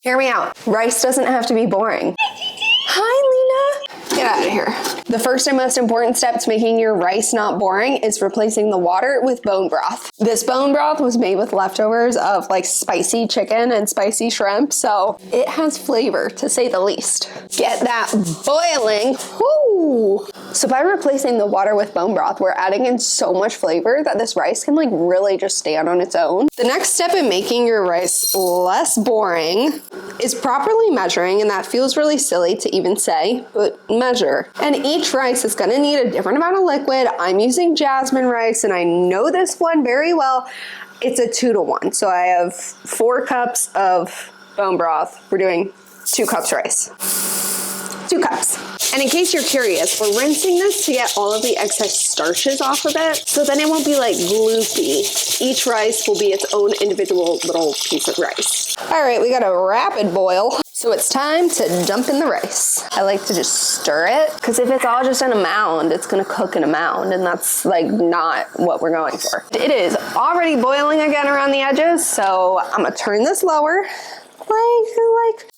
Hear me out. Rice doesn't have to be boring. Hi, Lena. Get out of here. The first and most important step to making your rice not boring is replacing the water with bone broth. This bone broth was made with leftovers of like spicy chicken and spicy shrimp, so it has flavor to say the least. Get that boiling. Woo! So by replacing the water with bone broth, we're adding in so much flavor that this rice can like really just stand on its own. The next step in making your rice less boring is properly measuring, and that feels really silly to even say, but measure. And each rice is gonna need a different amount of liquid. I'm using jasmine rice, and I know this one very well. It's a 2-to-1. So I have 4 cups of bone broth. We're doing 2 cups rice. 2 cups. And in case you're curious, we're rinsing this to get all of the excess starches off of it, so then it won't be like gloopy. Each rice will be its own individual little piece of rice. All right, we got a rapid boil. So it's time to dump in the rice. I like to just stir it, because if it's all just in a mound, it's gonna cook in a mound, and that's like not what we're going for. It is already boiling again around the edges, so I'm gonna turn this lower.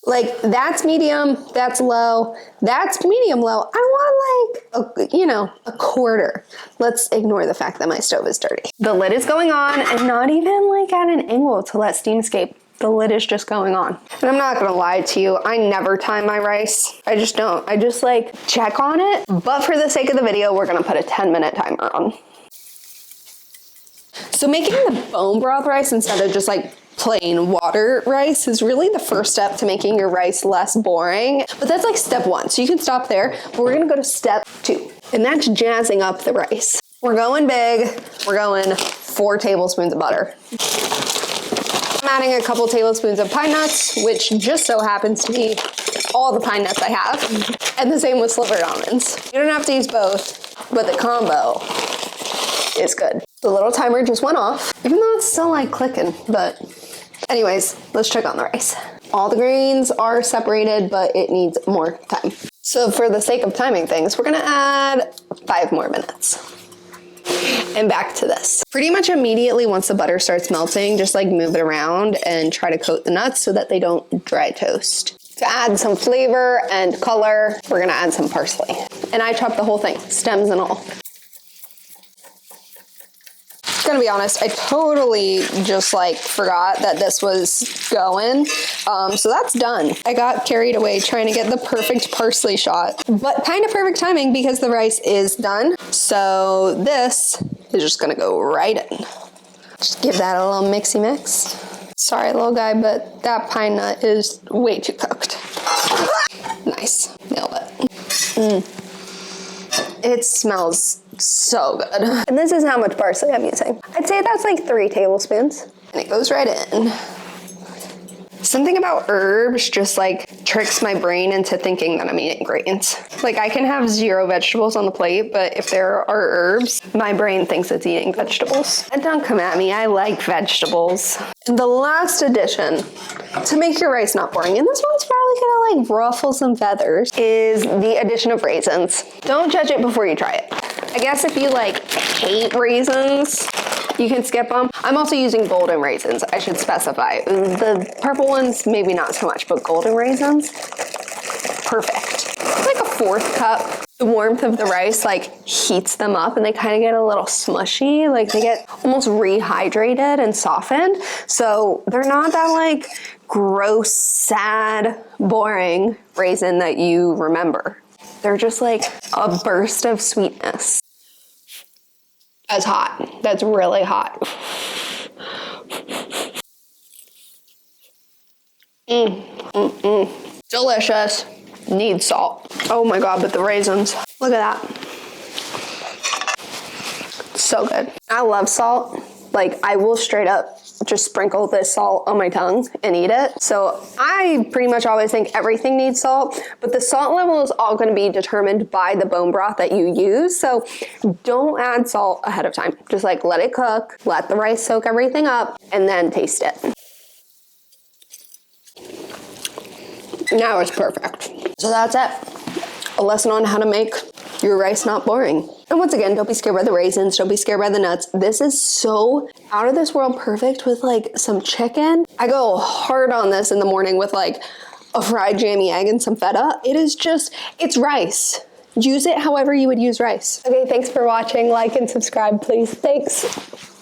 Like that's medium, that's low, that's medium low. I want like, a quarter. Let's ignore the fact that my stove is dirty. The lid is going on, and not even like at an angle to let steam escape. The lid is just going on. And I'm not gonna lie to you, I never time my rice. I just don't. I just like check on it. But for the sake of the video, we're gonna put a 10-minute timer on. So making the bone broth rice instead of just like plain water rice is really the first step to making your rice less boring. But that's like step 1, so you can stop there. But we're gonna go to step 2, and that's jazzing up the rice. We're going big. We're going 4 tablespoons of butter. I'm adding a couple tablespoons of pine nuts, which just so happens to be all the pine nuts I have. And the same with slivered almonds. You don't have to use both, but the combo is good. The little timer just went off, even though it's still like clicking, but anyways, let's check on the rice. All the grains are separated, but it needs more time. So for the sake of timing things, we're gonna add 5 more minutes. And back to this. Pretty much immediately once the butter starts melting, just like move it around and try to coat the nuts so that they don't dry toast. To add some flavor and color, we're gonna add some parsley. And I chopped the whole thing, stems and all. Gonna be honest, I totally just like forgot that this was going. So that's done. I got carried away trying to get the perfect parsley shot, but kind of perfect timing because the rice is done. So this is just gonna go right in. Just give that a little mixy mix. Sorry, little guy, but that pine nut is way too cooked. Nice, nailed it. It smells so good. And this is how much parsley I'm using. I'd say that's like 3 tablespoons. And it goes right in. Something about herbs just like tricks my brain into thinking that I'm eating grains. Like I can have 0 vegetables on the plate, but if there are herbs, my brain thinks it's eating vegetables. And don't come at me, I like vegetables. And the last addition to make your rice not boring, and this one's probably gonna like ruffle some feathers, is the addition of raisins. Don't judge it before you try it. I guess if you like hate raisins, you can skip them. I'm also using golden raisins, I should specify. The purple ones, maybe not so much, but golden raisins, perfect. It's like a 4th cup. The warmth of the rice like heats them up and they kind of get a little smushy, like they get almost rehydrated and softened. So they're not that like gross, sad, boring raisin that you remember. They're just like a burst of sweetness. That's hot. That's really hot. Delicious. Need salt. Oh my God, but the raisins. Look at that. So good. I love salt. Like I will straight up just sprinkle this salt on my tongue and eat it. So I pretty much always think everything needs salt, but the salt level is all going to be determined by the bone broth that you use. So don't add salt ahead of time. Just like let it cook, let the rice soak everything up, and then taste it. Now it's perfect. So that's it. A lesson on how to make your rice not boring. And once again, don't be scared by the raisins, don't be scared by the nuts. This is so out of this world perfect with like some chicken. I go hard on this in the morning with like a fried jammy egg and some feta. It is just, it's rice. Use it however you would use rice. Okay, thanks for watching. Like and subscribe, please. Thanks.